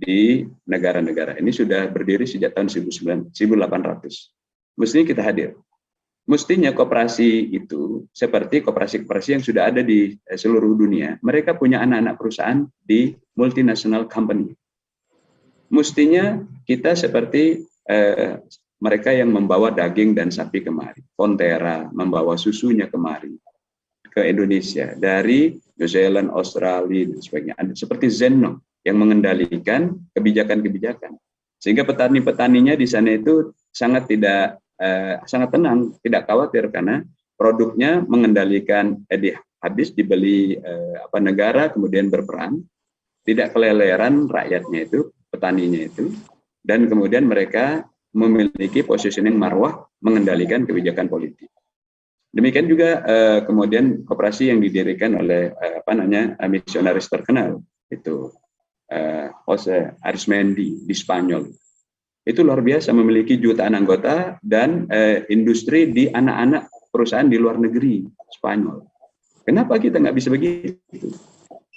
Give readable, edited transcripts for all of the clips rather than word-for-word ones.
di negara-negara ini sudah berdiri sejak tahun 1800. Mestinya kita hadir. Mestinya koperasi itu seperti koperasi-koperasi yang sudah ada di seluruh dunia. Mereka punya anak-anak perusahaan di multinational company. Mestinya kita seperti mereka yang membawa daging dan sapi kemari. Fonterra membawa susunya kemari ke Indonesia dari New Zealand, Australia, dan sebagainya. Seperti Zenno yang mengendalikan kebijakan-kebijakan. Sehingga petani-petaninya di sana itu sangat sangat tenang, tidak khawatir karena produknya mengendalikan habis dibeli negara kemudian berperan, tidak keleleran rakyatnya itu, petaninya itu, dan kemudian mereka memiliki positioning marwah mengendalikan kebijakan politik. Demikian juga kemudian koperasi yang didirikan oleh misionaris terkenal itu Jose Arismendi di Spanyol. Itu luar biasa, memiliki jutaan anggota dan industri di anak-anak perusahaan di luar negeri Spanyol. Kenapa kita nggak bisa begitu?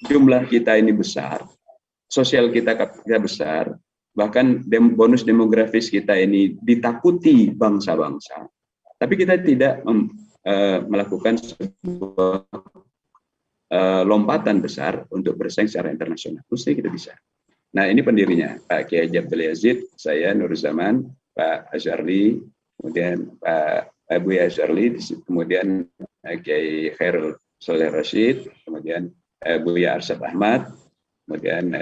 Jumlah kita ini besar, sosial kita besar, bahkan bonus demografis kita ini ditakuti bangsa-bangsa. Tapi kita tidak melakukan sebuah lompatan besar untuk bersaing secara internasional. Mesti kita bisa. Nah, ini pendirinya, Pak Kiai Abdul Yazid, saya Nur Zaman, Pak Asyarli, kemudian Pak Buya Asyarli, kemudian Kiai Khairul Soleh Rashid, kemudian Buya Arsyad Ahmad, kemudian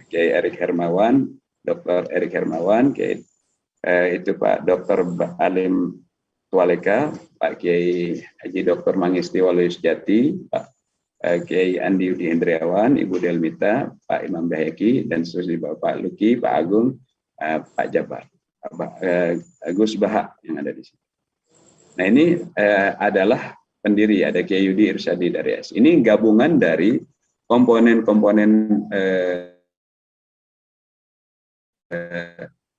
Kiai Erik Hermawan, Dr. Erik Hermawan, Kiai itu Pak Dr. Alim Tualeka, Pak Kiai Haji Dr. Mangisti Waluyo-Sejati, Pak Kiai Andi Yudi Hendriawan, Ibu Delmita, Pak Imam Baheki, dan seterusnya Bapak Luki, Pak Agung, Pak Jabar, Gus Baha yang ada di sini. Nah, ini adalah pendiri, ada Kiai Yudi Irsyadi dari S. Ini gabungan dari komponen-komponen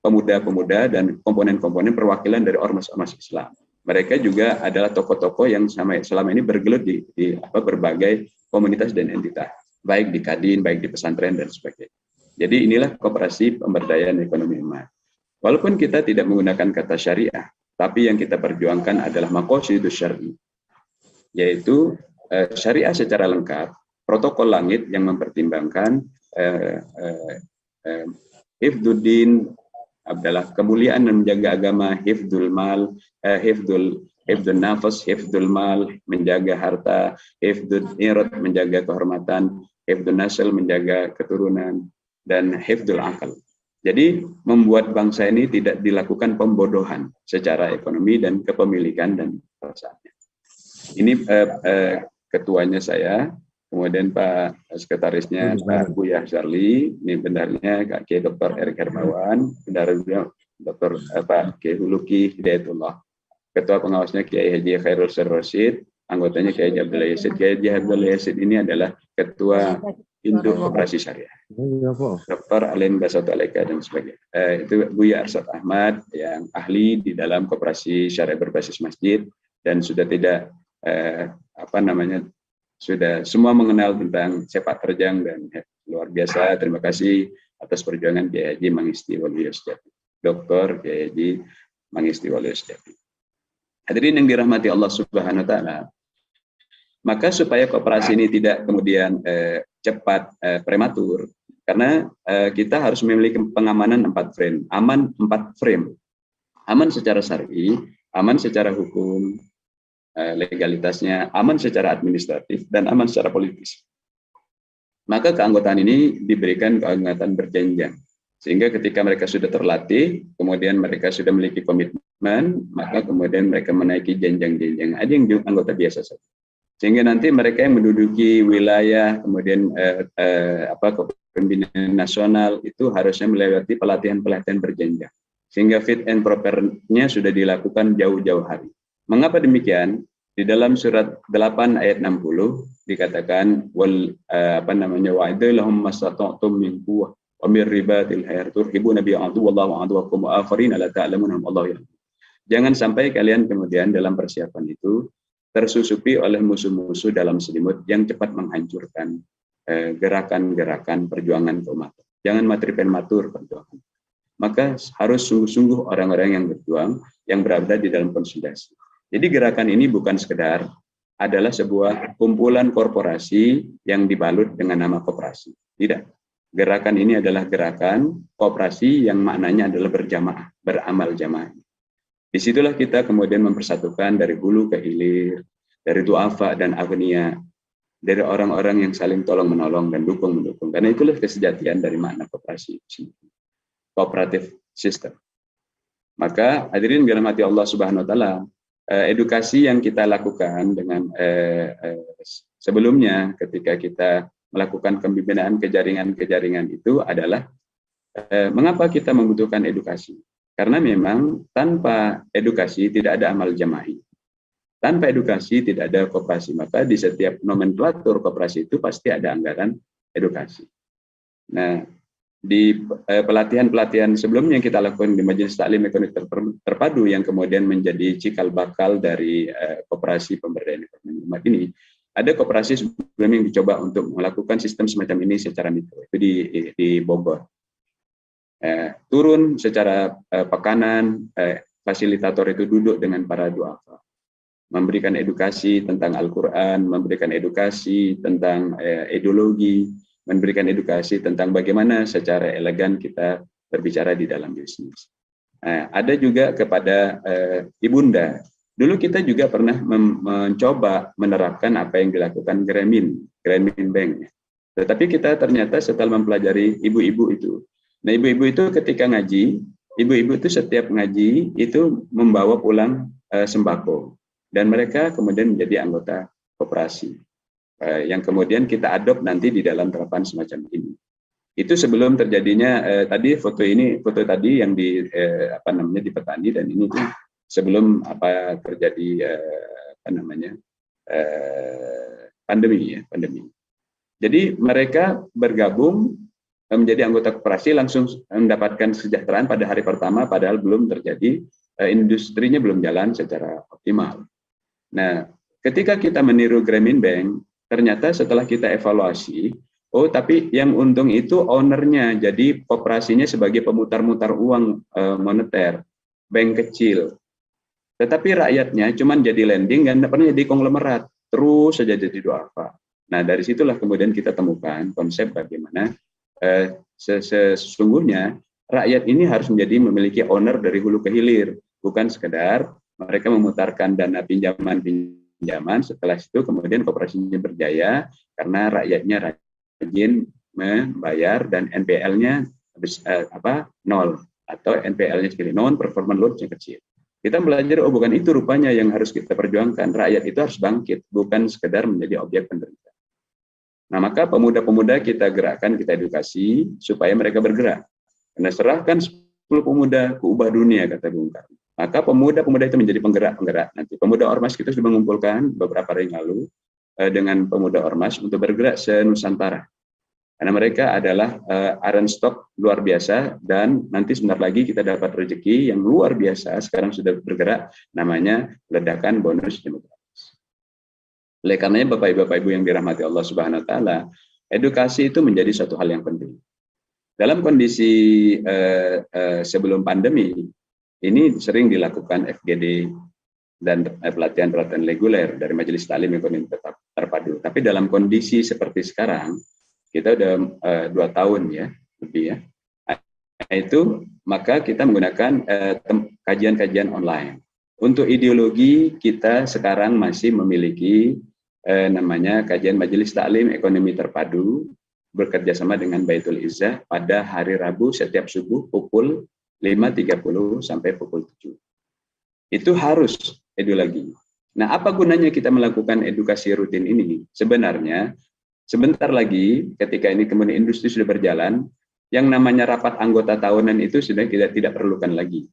pemuda-pemuda dan komponen-komponen perwakilan dari ormas-ormas Islam. Mereka juga adalah tokoh-tokoh yang selama ini bergelut di berbagai komunitas dan entitas, baik di Kadin, baik di pesantren, dan sebagainya. Jadi inilah koperasi pemberdayaan ekonomi umat. Walaupun kita tidak menggunakan kata syariah, tapi yang kita perjuangkan adalah maqasidus syar'i, yaitu syariah secara lengkap, protokol langit yang mempertimbangkan hifdzuddin adalah kemuliaan dan menjaga agama, hifdzul mal, hifdzul nafas, hifdzul mal, menjaga harta, hifdzul irad, menjaga kehormatan, hifdzul nasl, menjaga keturunan, dan hifdzul akal. Jadi membuat bangsa ini tidak dilakukan pembodohan secara ekonomi dan kepemilikan dan perasaannya. Ini ketuanya saya, kemudian Pak Sekretarisnya Pak Buya Zarli, ini benarnya Kak Kiai Dr. Erik Hermawan, benarnya Dr. Pak Kiai Huluki Hidayatullah, Ketua Pengawasnya Kiai Haji Khairul Rashid, anggotanya Kiai Abdul Yazid. Kiai Abdul Yazid ini adalah Ketua Induk Koperasi Syariah. Dr. Alim Basat Aleka dan sebagainya. Itu Buya Arsyad Ahmad yang ahli di dalam koperasi syariah berbasis masjid dan sudah tidak sudah semua mengenal tentang sepak terjang dan luar biasa. Terima kasih atas perjuangan Kiai Haji Mangisti Waluyo Sejati, Dr. Kiai Haji Mangisti Waluyo Sejati. Hadirin yang dirahmati Allah Subhanahu wa taala, maka supaya koperasi ini tidak kemudian cepat prematur, karena kita harus memiliki pengamanan 4 frame, aman 4 frame, aman secara syar'i, aman secara hukum, legalitasnya, aman secara administratif, dan aman secara politis. Maka keanggotaan ini diberikan keanggotaan berjenjang, sehingga ketika mereka sudah terlatih, kemudian mereka sudah memiliki komitmen, maka kemudian mereka menaiki jenjang-jenjang. Ada yang anggota biasa saja, sehingga nanti mereka yang menduduki wilayah, kemudian kepemimpinan nasional itu harusnya melewati pelatihan-pelatihan berjenjang, sehingga fit and proper-nya sudah dilakukan jauh-jauh hari. Mengapa demikian? Di dalam surat 8 ayat 60 dikatakan wa'idillahum mastata'tum min quwwah wa min ribatil hayr turhibuna bi aduwallahu wa aduwakum wa akharin la ta'lamunhum Allah. Jangan sampai kalian kemudian dalam persiapan itu tersusupi oleh musuh-musuh dalam selimut yang cepat menghancurkan gerakan-gerakan perjuangan keumatan. jangan materi penmatur perjuangan. Maka harus sungguh-sungguh orang-orang yang berjuang, yang berada di dalam konsolidasi. Jadi gerakan ini bukan sekedar adalah sebuah kumpulan korporasi yang dibalut dengan nama koperasi. Tidak. Gerakan ini adalah gerakan koperasi yang maknanya adalah berjamaah, beramal jamaah. Disitulah kita kemudian mempersatukan dari hulu ke hilir, dari duafa dan agnia, dari orang-orang yang saling tolong-menolong dan dukung-mendukung. Karena itulah kesejatian dari makna koperasi, cooperative system. Maka hadirin dirahmati Allah Subhanahu wa taala, edukasi yang kita lakukan dengan sebelumnya ketika kita melakukan pembinaan kejaringan-kejaringan itu adalah mengapa kita membutuhkan edukasi? Karena memang tanpa edukasi tidak ada amal jama'i. Tanpa edukasi tidak ada koperasi, maka di setiap nomenklatur koperasi itu pasti ada anggaran edukasi. Nah, di pelatihan-pelatihan sebelumnya yang kita lakukan di Majelis Taklim Ekonomi Terpadu yang kemudian menjadi cikal bakal dari koperasi pemberdayaan ekonomi umat ini, ada koperasi sebelumnya yang dicoba untuk melakukan sistem semacam ini secara mikro, itu di Bogor. Turun secara pekanan, fasilitator itu duduk dengan para duafa, memberikan edukasi tentang Al-Quran, memberikan edukasi tentang ideologi, memberikan edukasi tentang bagaimana secara elegan kita berbicara di dalam bisnis. Ada juga kepada Ibunda. Dulu kita juga pernah mencoba menerapkan apa yang dilakukan Grameen Bank. Tetapi kita ternyata setelah mempelajari ibu-ibu itu. Nah, ibu-ibu itu ketika ngaji, ibu-ibu itu setiap ngaji itu membawa pulang sembako. Dan mereka kemudian menjadi anggota koperasi yang kemudian kita adopt nanti di dalam terapan semacam ini. Itu sebelum terjadinya tadi foto tadi yang di di petani, dan ini tuh sebelum terjadi pandemi. Jadi mereka bergabung menjadi anggota koperasi, langsung mendapatkan kesejahteraan pada hari pertama, padahal belum terjadi industrinya belum jalan secara optimal. Nah, ketika kita meniru Grameen Bank, ternyata setelah kita evaluasi, tapi yang untung itu ownernya, jadi koperasinya sebagai pemutar-mutar uang moneter, bank kecil. Tetapi rakyatnya cuma jadi lending dan pernah jadi konglomerat, terus saja jadi duafa. Nah, dari situlah kemudian kita temukan konsep bagaimana sesungguhnya rakyat ini harus memiliki owner dari hulu ke hilir, bukan sekedar mereka memutarkan dana pinjaman, setelah itu kemudian koperasinya berjaya karena rakyatnya rajin membayar dan NPL-nya nol atau NPL-nya sekali, non performance loan-nya kecil. Kita belajar bukan itu rupanya yang harus kita perjuangkan. Rakyat itu harus bangkit, bukan sekedar menjadi objek penderita. Nah, maka pemuda-pemuda kita gerakkan, kita edukasi supaya mereka bergerak. Karena serahkan 10 pemuda ke ubah dunia, kata Bung Karno. Maka pemuda-pemuda itu menjadi penggerak-penggerak. Nanti pemuda Ormas kita sudah mengumpulkan beberapa hari lalu dengan pemuda Ormas untuk bergerak se-Nusantara. Karena mereka adalah iron stock luar biasa, dan nanti sebentar lagi kita dapat rezeki yang luar biasa, sekarang sudah bergerak, namanya ledakan bonus demokratis. Oleh karenanya Bapak Ibu yang dirahmati Allah Subhanahu wa taala, edukasi itu menjadi suatu hal yang penting. Dalam kondisi sebelum pandemi, ini sering dilakukan FGD dan pelatihan-pelatihan reguler dari Majelis Taklim Ekonomi Terpadu. Tapi dalam kondisi seperti sekarang, kita udah 2 tahun ya, lebih ya. Itu maka kita menggunakan kajian-kajian online. Untuk ideologi kita sekarang masih memiliki namanya kajian Majelis Taklim Ekonomi Terpadu bekerja sama dengan Baitul Izzah pada hari Rabu setiap subuh pukul 5.30 sampai pukul 7. Itu harus ideologi. Nah, apa gunanya kita melakukan edukasi rutin ini? Sebenarnya, sebentar lagi ketika ini kemudian industri sudah berjalan, yang namanya rapat anggota tahunan itu sudah tidak perlukan lagi.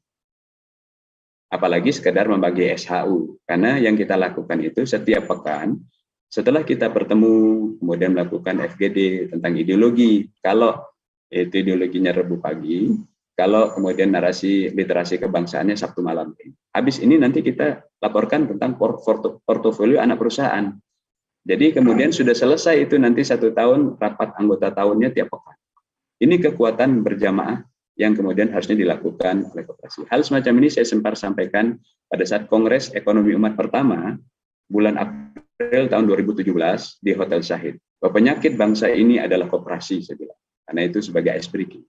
Apalagi sekedar membagi SHU. Karena yang kita lakukan itu setiap pekan, setelah kita bertemu, kemudian melakukan FGD tentang ideologi. Kalau itu ideologinya Rabu pagi, kalau kemudian narasi literasi kebangsaannya Sabtu malam. Habis ini nanti kita laporkan tentang portofolio anak perusahaan. Jadi kemudian sudah selesai itu nanti 1 tahun rapat anggota tahunnya tiap pekan. Ini kekuatan berjamaah yang kemudian harusnya dilakukan oleh koperasi. Hal semacam ini saya sempat sampaikan pada saat Kongres Ekonomi Umat pertama bulan April tahun 2017 di Hotel Syahid. Bahwa penyakit bangsa ini adalah koperasi, saya bilang. Karena itu sebagai ice breaking.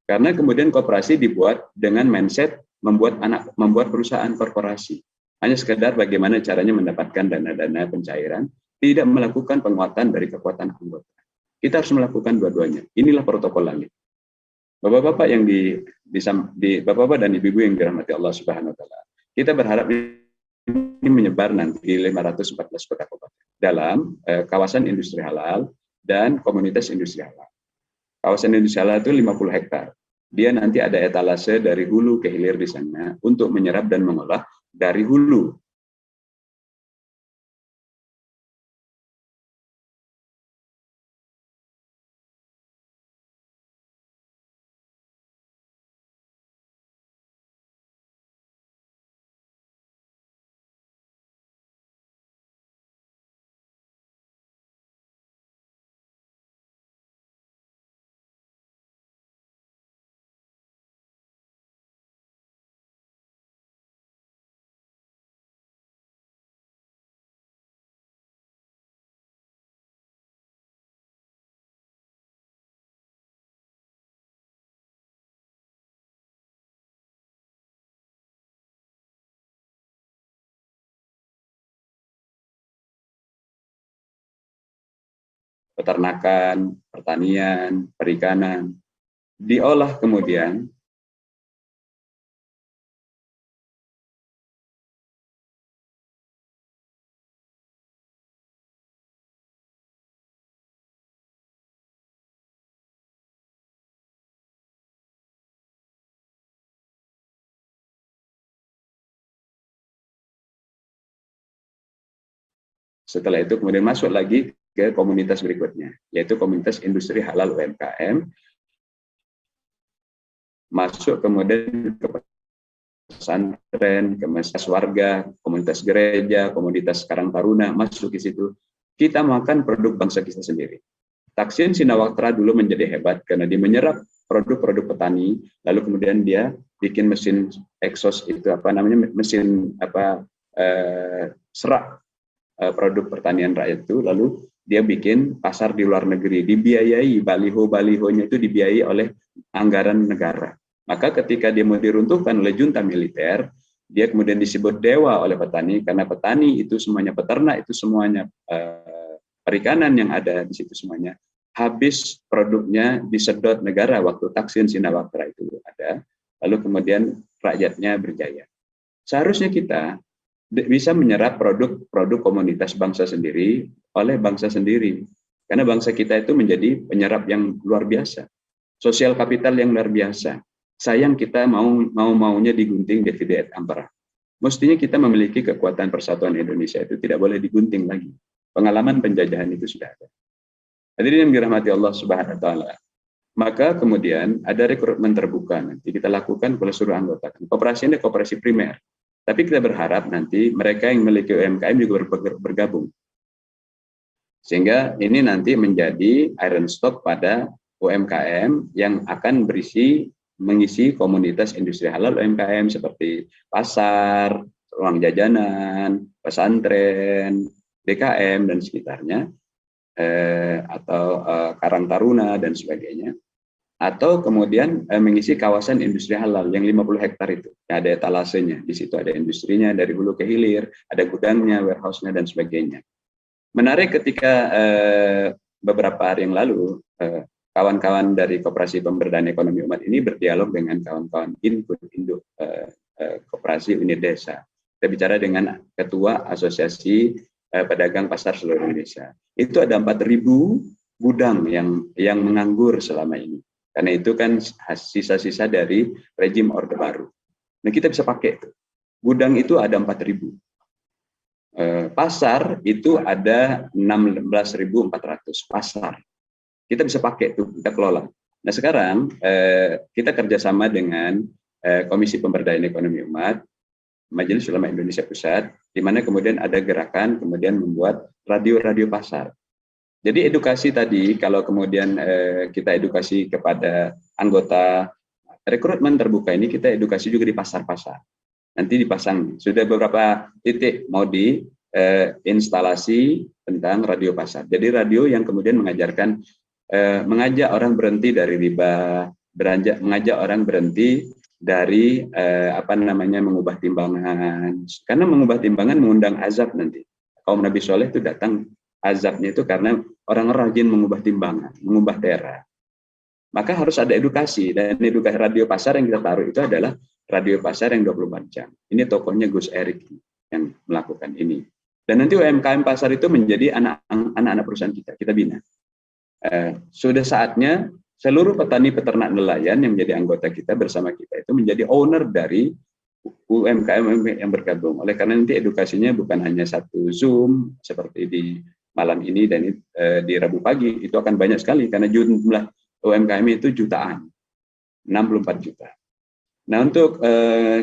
Karena kemudian koperasi dibuat dengan mindset membuat perusahaan korporasi. Hanya sekedar bagaimana caranya mendapatkan dana-dana pencairan, tidak melakukan penguatan dari kekuatan anggota. Kita harus melakukan dua-duanya. Inilah protokol langit. Bapak-bapak yang di Bapak-bapak dan ibu-ibu yang dirahmati Allah Subhanahu wa taala. Kita berharap ini menyebar nanti di 514 kota kabupaten dalam kawasan industri halal dan komunitas industri halal. Kawasan industri halal itu 50 hektar. Dia nanti ada etalase dari hulu ke hilir di sana untuk menyerap dan mengolah dari hulu. Peternakan, pertanian, perikanan, diolah kemudian setelah itu kemudian masuk lagi ke komunitas berikutnya, yaitu komunitas industri halal UMKM, masuk kemudian ke pesantren, ke komunitas warga, komunitas gereja, komunitas Karang Taruna, masuk ke situ. Kita makan produk bangsa kita sendiri. Taksin Shinawatra dulu menjadi hebat karena dia menyerap produk-produk petani, lalu kemudian dia bikin mesin exhaust itu mesin serak produk pertanian rakyat itu, lalu dia bikin pasar di luar negeri, dibiayai, baliho-balihonya itu dibiayai oleh anggaran negara. Maka ketika dia mau diruntuhkan oleh junta militer, dia kemudian disebut dewa oleh petani, karena petani itu semuanya peternak, itu semuanya perikanan yang ada di situ semuanya, habis produknya disedot negara waktu Taksin Shinawatra itu ada, lalu kemudian rakyatnya berjaya. Seharusnya kita bisa menyerap produk komunitas bangsa sendiri oleh bangsa sendiri. Karena bangsa kita itu menjadi penyerap yang luar biasa. Sosial kapital yang luar biasa. Sayang kita maunya digunting divide et impera. Mestinya kita memiliki kekuatan persatuan Indonesia itu tidak boleh digunting lagi. Pengalaman penjajahan itu sudah ada. Hadirin yang dirahmati Allah Subhanahu wa taala. Maka kemudian ada rekrutmen terbuka nanti kita lakukan oleh seluruh anggota. Koperasi ini koperasi primer. Tapi kita berharap nanti mereka yang memiliki UMKM juga bergabung. Sehingga ini nanti menjadi iron stock pada UMKM yang akan mengisi komunitas industri halal UMKM seperti pasar, ruang jajanan, pesantren, DKM dan sekitarnya, atau Karang Taruna dan sebagainya. Atau kemudian mengisi kawasan industri halal yang 50 hektar itu. Ada etalasenya, di situ ada industrinya dari hulu ke hilir, ada gudangnya, warehouse-nya dan sebagainya. Menarik ketika beberapa hari yang lalu kawan-kawan dari Koperasi Pemberdayaan Ekonomi Umat ini berdialog dengan kawan-kawan Induk Koperasi Unit Desa. Kita bicara dengan Ketua Asosiasi Pedagang Pasar seluruh Indonesia. Itu ada 4.000 gudang yang menganggur selama ini. Karena itu kan sisa-sisa dari rejim Orde Baru. Nah kita bisa pakai itu. Gudang itu ada 4.000. Pasar itu ada 16.400 pasar. Kita bisa pakai itu, kita kelola. Nah sekarang kita kerjasama dengan Komisi Pemberdayaan Ekonomi Umat, Majelis Ulama Indonesia Pusat, di mana kemudian ada gerakan kemudian membuat radio-radio pasar. Jadi edukasi tadi, kalau kemudian kita edukasi kepada anggota, rekrutmen terbuka ini kita edukasi juga di pasar-pasar. Nanti dipasang, sudah beberapa titik mau di instalasi tentang radio pasar. Jadi radio yang kemudian mengajarkan, mengajak orang berhenti dari riba, mengajak orang berhenti dari mengubah timbangan. Karena mengubah timbangan mengundang azab nanti. Kaum Nabi Soleh itu datang azabnya itu karena orang rajin mengubah timbangan, mengubah tera. Maka harus ada edukasi, dan edukasi radio pasar yang kita taruh itu adalah radio pasar yang 24 jam. Ini tokohnya Gus Erik yang melakukan ini. Dan nanti UMKM pasar itu menjadi anak-anak perusahaan kita bina. Sudah saatnya seluruh petani peternak nelayan yang menjadi anggota kita bersama kita itu menjadi owner dari UMKM yang bergabung. Oleh karena nanti edukasinya bukan hanya satu Zoom seperti di malam ini dan di Rabu pagi, itu akan banyak sekali karena jumlah UMKM itu jutaan, 64 juta. Nah, untuk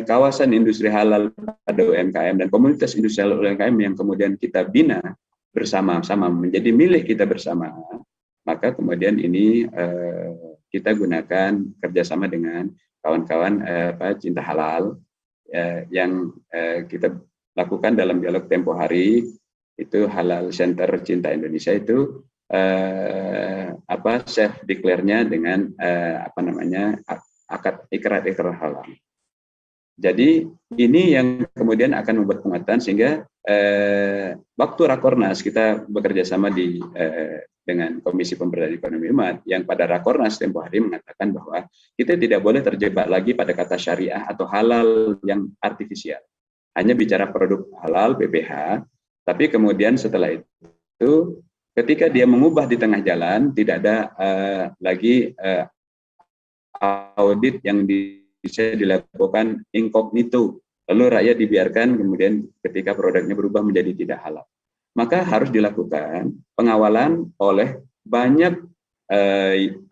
kawasan industri halal pada UMKM dan komunitas industri halal UMKM yang kemudian kita bina bersama-sama menjadi milik kita bersama, maka kemudian ini kita gunakan kerjasama dengan kawan-kawan cinta halal yang kita lakukan dalam dialog tempo hari. Itu Halal Center Cinta Indonesia itu self declare-nya dengan akad ikrar halal. Jadi ini yang kemudian akan membuat penguatan sehingga waktu Rakornas kita bekerja sama dengan Komisi Pemberdayaan Ekonomi Umat yang pada Rakornas tempo hari mengatakan bahwa kita tidak boleh terjebak lagi pada kata syariah atau halal yang artifisial. Hanya bicara produk halal PPH. Tapi kemudian setelah itu, ketika dia mengubah di tengah jalan, tidak ada lagi audit yang bisa dilakukan incognito. Lalu rakyat dibiarkan kemudian ketika produknya berubah menjadi tidak halal. Maka harus dilakukan pengawalan oleh banyak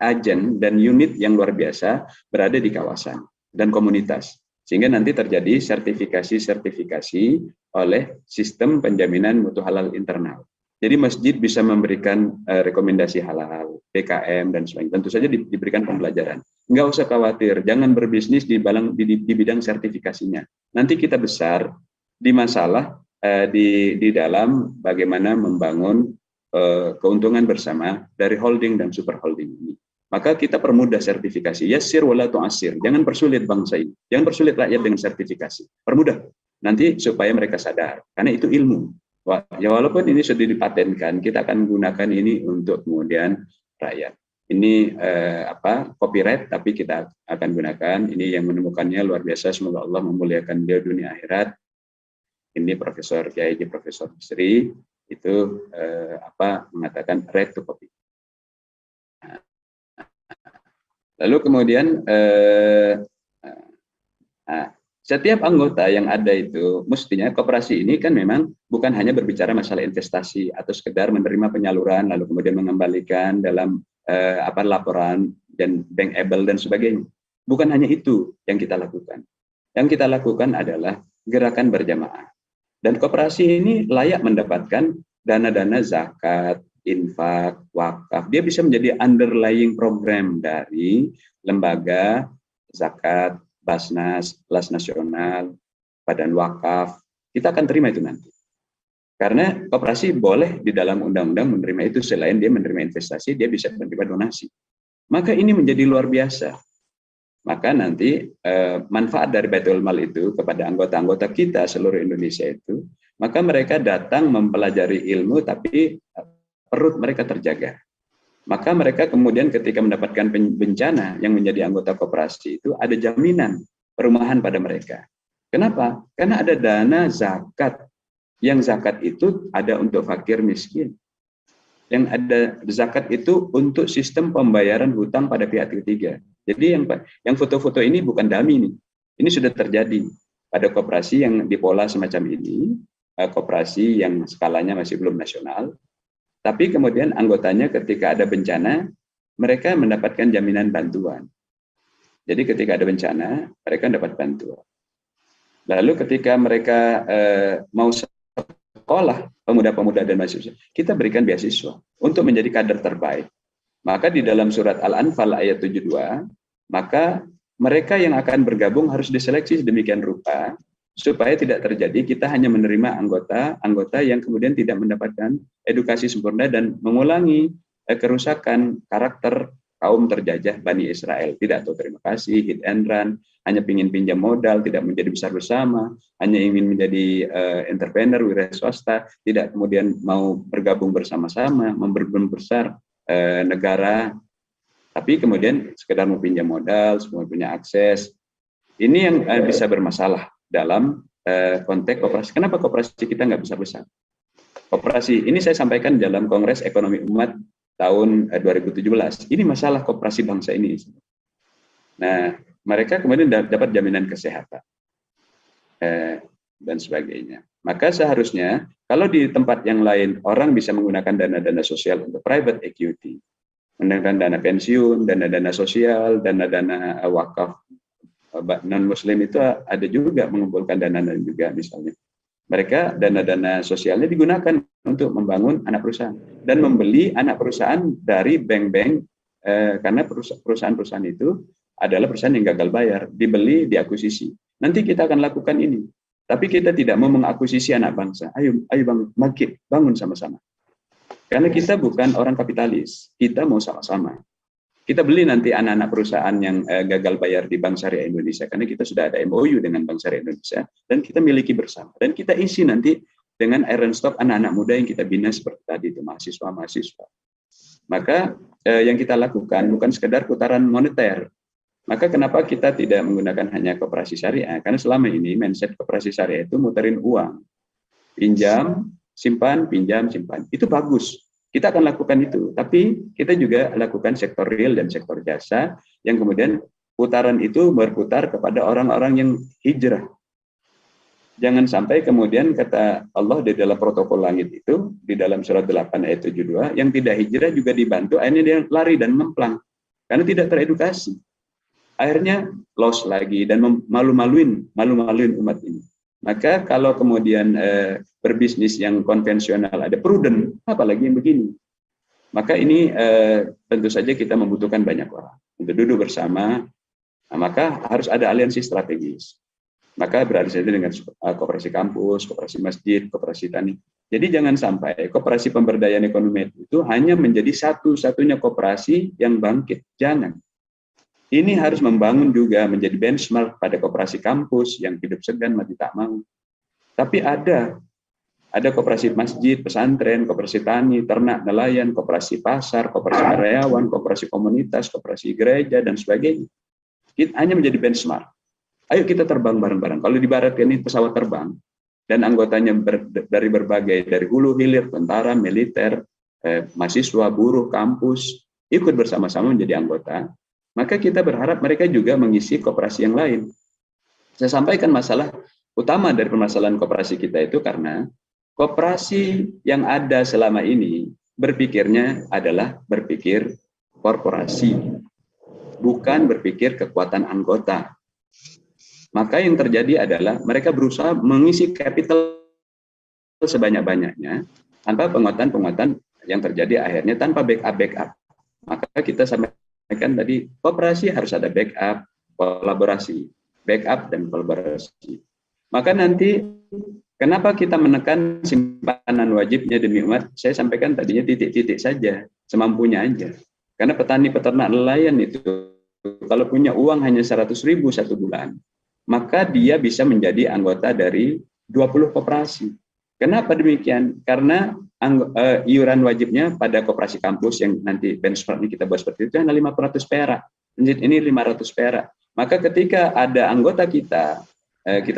agen dan unit yang luar biasa berada di kawasan dan komunitas. Sehingga nanti terjadi sertifikasi oleh sistem penjaminan mutu halal internal. Jadi masjid bisa memberikan rekomendasi halal, PKM, dan sebagainya. Tentu saja diberikan pembelajaran. Nggak usah khawatir, jangan berbisnis di bidang sertifikasinya. Nanti kita besar di masalah di dalam bagaimana membangun keuntungan bersama dari holding dan super holding ini. Maka kita permudah sertifikasi. Yassir wala tu'assir. Jangan persulit bangsa ini. Jangan persulit rakyat dengan sertifikasi. Permudah. Nanti supaya mereka sadar. Karena itu ilmu. Ya walaupun ini sudah dipatenkan, kita akan gunakan ini untuk kemudian rakyat. Ini copyright, tapi kita akan gunakan. Ini yang menemukannya luar biasa. Semoga Allah memuliakan beliau dunia akhirat. Ini Profesor Kiai Profesor Bisri itu mengatakan right to copy. Lalu kemudian setiap anggota yang ada itu mestinya koperasi ini kan memang bukan hanya berbicara masalah investasi atau sekedar menerima penyaluran lalu kemudian mengembalikan dalam laporan dan bankable dan sebagainya. Bukan hanya itu yang kita lakukan. Yang kita lakukan adalah gerakan berjamaah. Dan koperasi ini layak mendapatkan dana-dana zakat, infak, wakaf. Dia bisa menjadi underlying program dari lembaga zakat, Basnas, Las Nasional, Badan Wakaf. Kita akan terima itu nanti. Karena koperasi boleh di dalam undang-undang menerima itu, selain dia menerima investasi, dia bisa menerima donasi. Maka ini menjadi luar biasa. Maka nanti manfaat dari Baitul Mal itu kepada anggota-anggota kita seluruh Indonesia itu, maka mereka datang mempelajari ilmu tapi perut mereka terjaga. Maka mereka kemudian ketika mendapatkan bencana yang menjadi anggota koperasi itu ada jaminan perumahan pada mereka. Kenapa? Karena ada dana zakat. Yang zakat itu ada untuk fakir miskin. Yang ada zakat itu untuk sistem pembayaran hutang pada pihak ketiga. Jadi yang foto-foto ini bukan dummy nih. Ini sudah terjadi pada koperasi yang dipola semacam ini, koperasi yang skalanya masih belum nasional. Tapi kemudian anggotanya ketika ada bencana, mereka mendapatkan jaminan bantuan. Jadi ketika ada bencana, mereka dapat bantuan. Lalu ketika mereka mau sekolah, pemuda-pemuda dan mahasiswa, kita berikan beasiswa. untuk menjadi kader terbaik. Maka di dalam surat Al-Anfal ayat 72, maka mereka yang akan bergabung harus diseleksi sedemikian rupa supaya tidak terjadi kita hanya menerima anggota yang kemudian tidak mendapatkan edukasi sempurna dan mengulangi kerusakan karakter kaum terjajah Bani Israel. Tidak tahu terima kasih, hit and run, hanya ingin pinjam modal, tidak menjadi besar bersama, hanya ingin menjadi entrepreneur, wira swasta, tidak kemudian mau bergabung bersama-sama, membesar negara, tapi kemudian sekedar mau pinjam modal, semua punya akses. Ini yang bisa bermasalah dalam konteks koperasi. Kenapa koperasi kita nggak besar-besar? Koperasi ini saya sampaikan dalam Kongres Ekonomi Umat tahun 2017. Ini masalah koperasi bangsa ini. Nah, mereka kemudian dapat jaminan kesehatan dan sebagainya. Maka seharusnya kalau di tempat yang lain orang bisa menggunakan dana-dana sosial untuk private equity, menggunakan dana pensiun, dana-dana sosial, dana-dana wakaf non-muslim itu ada juga mengumpulkan dana juga misalnya. Mereka dana-dana sosialnya digunakan untuk membangun anak perusahaan dan membeli anak perusahaan dari bank-bank karena perusahaan-perusahaan itu adalah perusahaan yang gagal bayar, dibeli, diakuisisi. Nanti kita akan lakukan ini. Tapi kita tidak mau mengakuisisi anak bangsa. Ayo bangun sama-sama. Karena kita bukan orang kapitalis, kita mau sama-sama. Kita beli nanti anak-anak perusahaan yang gagal bayar di Bank Syariah Indonesia, karena kita sudah ada MOU dengan Bank Syariah Indonesia, dan kita miliki bersama. Dan kita isi nanti dengan iron stock anak-anak muda yang kita bina seperti tadi itu, mahasiswa-mahasiswa. Maka yang kita lakukan bukan sekedar putaran moneter. Maka kenapa kita tidak menggunakan hanya koperasi syariah? Karena selama ini mindset koperasi syariah itu muterin uang. Pinjam, simpan, pinjam, simpan. Itu bagus. Kita akan lakukan itu. Tapi kita juga lakukan sektor real dan sektor jasa yang kemudian putaran itu berputar kepada orang-orang yang hijrah. Jangan sampai kemudian kata Allah di dalam protokol langit itu, di dalam surat 8 ayat 72, yang tidak hijrah juga dibantu, akhirnya dia lari dan memplang. Karena tidak teredukasi. Akhirnya loss lagi dan malu-maluin umat ini. Maka kalau kemudian berbisnis yang konvensional ada prudent, apalagi yang begini. Maka ini tentu saja kita membutuhkan banyak orang untuk duduk bersama. Nah, maka harus ada aliansi strategis. Maka beraliansi dengan koperasi kampus, koperasi masjid, koperasi tani. Jadi jangan sampai koperasi pemberdayaan ekonomi itu hanya menjadi satu-satunya koperasi yang bangkit. Jangan. Ini harus membangun juga menjadi benchmark pada koperasi kampus yang hidup segan mati tak mau. Tapi ada koperasi masjid, pesantren, koperasi tani, ternak, nelayan, koperasi pasar, koperasi karyawan, koperasi komunitas, koperasi gereja, dan sebagainya. Kita hanya menjadi benchmark. Ayo kita terbang bareng-bareng. Kalau dibaratkan ini pesawat terbang, dan anggotanya dari berbagai, dari hulu hilir, tentara, militer, mahasiswa, buruh, kampus, ikut bersama-sama menjadi anggota, maka kita berharap mereka juga mengisi koperasi yang lain. Saya sampaikan masalah utama dari permasalahan koperasi kita itu karena koperasi yang ada selama ini berpikirnya adalah berpikir korporasi, bukan berpikir kekuatan anggota. Maka yang terjadi adalah mereka berusaha mengisi kapital sebanyak-banyaknya tanpa penguatan-penguatan yang terjadi akhirnya tanpa backup. Maka kita sampaikan tadi, kooperasi harus ada backup, kolaborasi, backup dan kolaborasi. Maka nanti kenapa kita menekan simpanan wajibnya demi umat? Saya sampaikan tadinya titik-titik saja, semampunya aja. Karena petani peternak nelayan itu kalau punya uang hanya 100.000 satu bulan, maka dia bisa menjadi anggota dari 20 koperasi. Kenapa demikian? Karena iuran wajibnya pada koperasi kampus yang nanti benchmarknya kita buat seperti itu hanya 500 perak. Ini 500 perak. Maka ketika ada anggota kita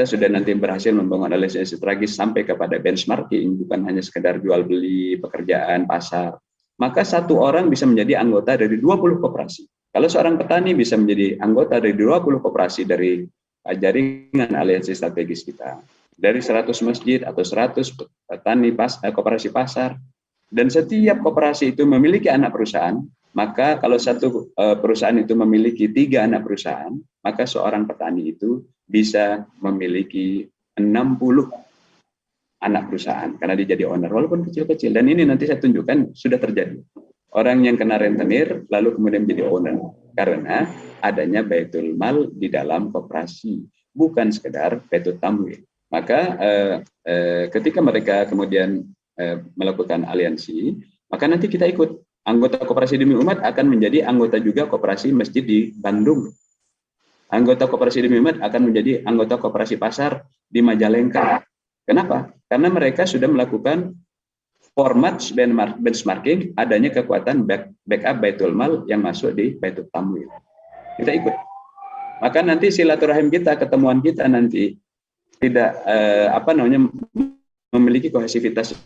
sudah nanti berhasil membangun analisis strategis sampai kepada benchmarking, bukan hanya sekedar jual beli pekerjaan pasar. Maka satu orang bisa menjadi anggota dari 20 koperasi. Kalau seorang petani bisa menjadi anggota dari 20 koperasi dari jaringan aliansi strategis kita, dari 100 masjid atau 100 petani koperasi pasar, dan setiap koperasi itu memiliki anak perusahaan, maka kalau satu perusahaan itu memiliki 3 anak perusahaan, maka seorang petani itu bisa memiliki 60 anak perusahaan karena dia jadi owner walaupun kecil-kecil, dan ini nanti saya tunjukkan sudah terjadi orang yang kena rentenir lalu kemudian menjadi owner karena adanya baitul mal di dalam koperasi, bukan sekedar baitul tamwil. Maka ketika mereka kemudian melakukan aliansi, maka nanti kita ikut. Anggota Koperasi Demi Umat akan menjadi anggota juga Koperasi Masjid di Bandung. Anggota Koperasi Demi Umat akan menjadi anggota Koperasi Pasar di Majalengka. Kenapa? Karena mereka sudah melakukan format benchmarking adanya kekuatan backup Baitul Mal yang masuk di Baitul Tamwil. Kita ikut. Maka nanti silaturahim kita, ketemuan kita nanti tidak memiliki kohesivitas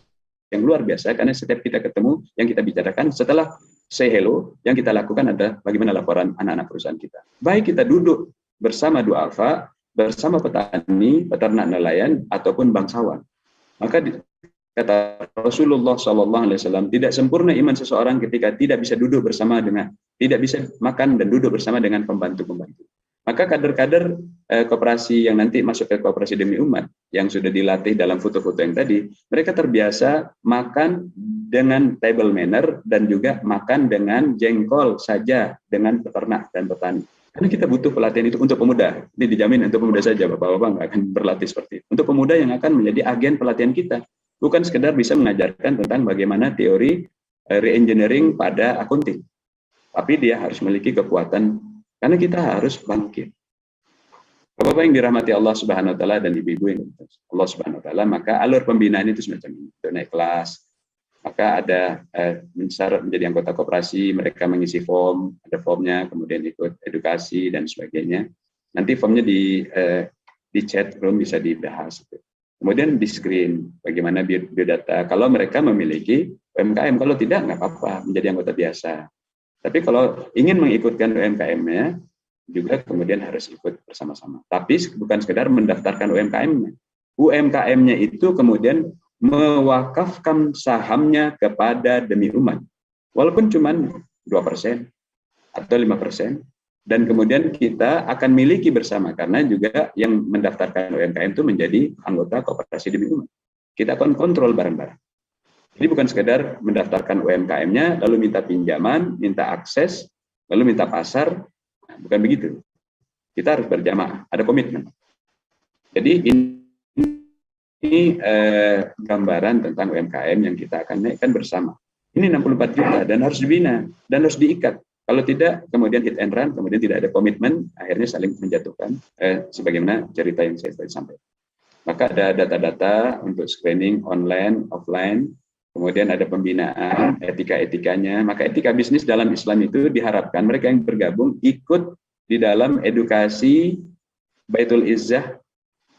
yang luar biasa, karena setiap kita ketemu yang kita bicarakan setelah say hello, yang kita lakukan adalah bagaimana laporan anak-anak perusahaan kita. Baik kita duduk bersama Dua Alfa, bersama petani, peternak nelayan ataupun bangsawan. Maka kata Rasulullah SAW, tidak sempurna iman seseorang ketika tidak bisa duduk bersama dengan, tidak bisa makan dan duduk bersama dengan pembantu-pembantu. Maka kader-kader koperasi yang nanti masuk ke Koperasi Demi Umat yang sudah dilatih dalam foto-foto yang tadi, mereka terbiasa makan dengan table manner dan juga makan dengan jengkol saja dengan peternak dan petani. Karena kita butuh pelatihan itu untuk pemuda. Ini dijamin untuk pemuda saja, Bapak-bapak nggak akan berlatih seperti itu. Untuk pemuda yang akan menjadi agen pelatihan kita, bukan sekedar bisa mengajarkan tentang bagaimana teori re-engineering pada accounting, tapi dia harus memiliki kekuatan. Karena kita harus bangkit. Bapak-bapak yang dirahmati Allah Subhanahu wa taala dan ibu-ibu yang Allah Subhanahu wa taala, maka alur pembinaan itu semacam ini. Untuk naik kelas, maka ada syarat menjadi anggota koperasi, mereka mengisi form, ada formnya, kemudian ikut edukasi dan sebagainya. Nanti formnya di chat room bisa dibahas. Kemudian di screen bagaimana biodata. Kalau mereka memiliki UMKM, kalau tidak nggak apa-apa, menjadi anggota biasa. Tapi kalau ingin mengikutkan UMKM-nya, juga kemudian harus ikut bersama-sama. Tapi bukan sekedar mendaftarkan UMKM-nya. UMKM-nya itu kemudian mewakafkan sahamnya kepada Demi Umat. Walaupun cuma 2% atau 5%. Dan kemudian kita akan miliki bersama, karena juga yang mendaftarkan UMKM itu menjadi anggota Koperasi Demi Umat. Kita akan kontrol bareng-bareng. Jadi bukan sekedar mendaftarkan UMKM-nya, lalu minta pinjaman, minta akses, lalu minta pasar. Nah, bukan begitu. Kita harus berjamaah, ada komitmen. Jadi ini gambaran tentang UMKM yang kita akan naikkan bersama. Ini 64 juta dan harus dibina dan harus diikat. Kalau tidak, kemudian hit and run, kemudian tidak ada komitmen, akhirnya saling menjatuhkan, sebagaimana cerita yang saya tadi sampaikan. Maka ada data-data untuk screening online, offline. Kemudian ada pembinaan, etika-etikanya. Maka etika bisnis dalam Islam itu diharapkan mereka yang bergabung ikut di dalam edukasi Baitul Izzah,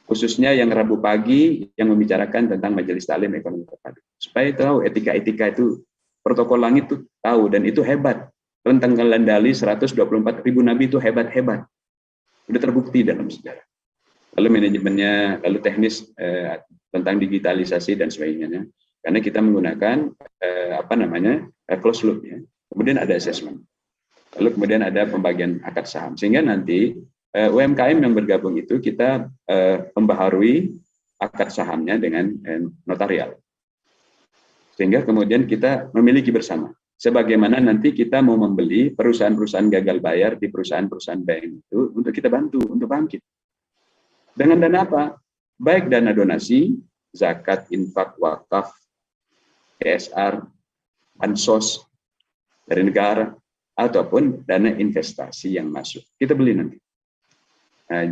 khususnya yang Rabu pagi yang membicarakan tentang majelis taklim ekonomi terpadu. Supaya tahu etika-etika itu, protokol langit itu tahu, dan itu hebat. Rentang kendali 124.000 nabi itu hebat-hebat. Sudah terbukti dalam sejarah. Lalu manajemennya, lalu teknis tentang digitalisasi dan sebagainya. Karena kita menggunakan closed loop ya. Kemudian ada assessment. Lalu kemudian ada pembagian akad saham. Sehingga nanti UMKM yang bergabung itu kita membaharui akad sahamnya dengan notarial. Sehingga kemudian kita memiliki bersama. Sebagaimana nanti kita mau membeli perusahaan-perusahaan gagal bayar di perusahaan-perusahaan bank itu untuk kita bantu untuk bangkit. Dengan dana apa? Baik dana donasi, zakat, infak, wakaf, PSR, bansos dari negara, ataupun dana investasi yang masuk. Kita beli nanti. Nah,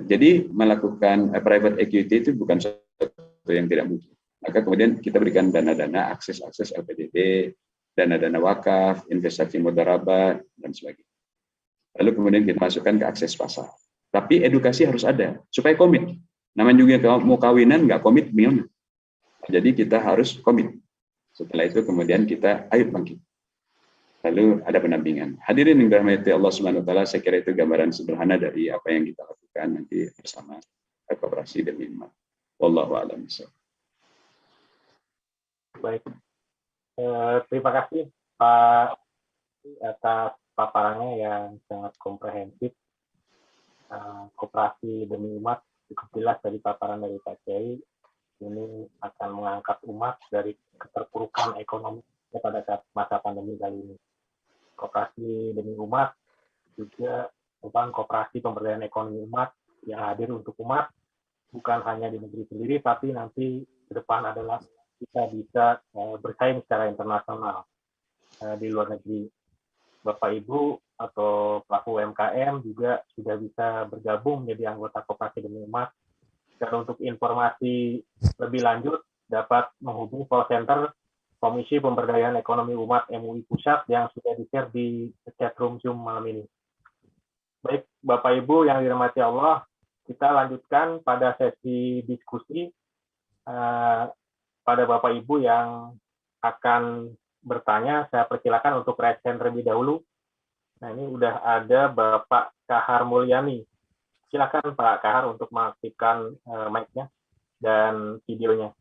jadi melakukan private equity itu bukan sesuatu yang tidak mungkin. Maka kemudian kita berikan dana-dana, akses LPDP, dana-dana wakaf, investasi mudharabah, dan sebagainya. Lalu kemudian kita masukkan ke akses pasar. Tapi edukasi harus ada, supaya komit. Namanya juga mau kawinan, nggak komit, gimana? Jadi kita harus komit. Setelah itu kemudian kita ayo bangkit. Lalu ada pendampingan. Hadirin yang dirahmati Allah Subhanahu wa taala, saya kira itu gambaran sederhana dari apa yang kita lakukan nanti bersama Koperasi Demi Umat. Wallahu a'lam bishawab. Baik. Terima kasih Pak atas paparannya yang sangat komprehensif. Koperasi Demi Umat cukup jelas dari paparan dari Pak Kiai. ini akan mengangkat umat dari keterpurukan ekonomi pada saat masa pandemi kali ini. Koperasi Demi Umat juga merupakan koperasi pemberdayaan ekonomi umat yang hadir untuk umat, bukan hanya di negeri sendiri, tapi nanti ke depan adalah kita bisa bersaing secara internasional di luar negeri. Bapak Ibu atau pelaku UMKM juga sudah bisa bergabung menjadi anggota Koperasi Demi Umat. Dan untuk informasi lebih lanjut dapat menghubungi call center Komisi Pemberdayaan Ekonomi Umat MUI Pusat yang sudah di-share di chat room Zoom malam ini. Baik, Bapak Ibu yang dirahmati Allah, kita lanjutkan pada sesi diskusi pada Bapak Ibu yang akan bertanya. Saya persilakan untuk raise hand terlebih dahulu. Nah, ini udah ada Bapak Kahar Mulyani. Silakan Pak Kahar untuk mengaktifkan mic-nya dan videonya.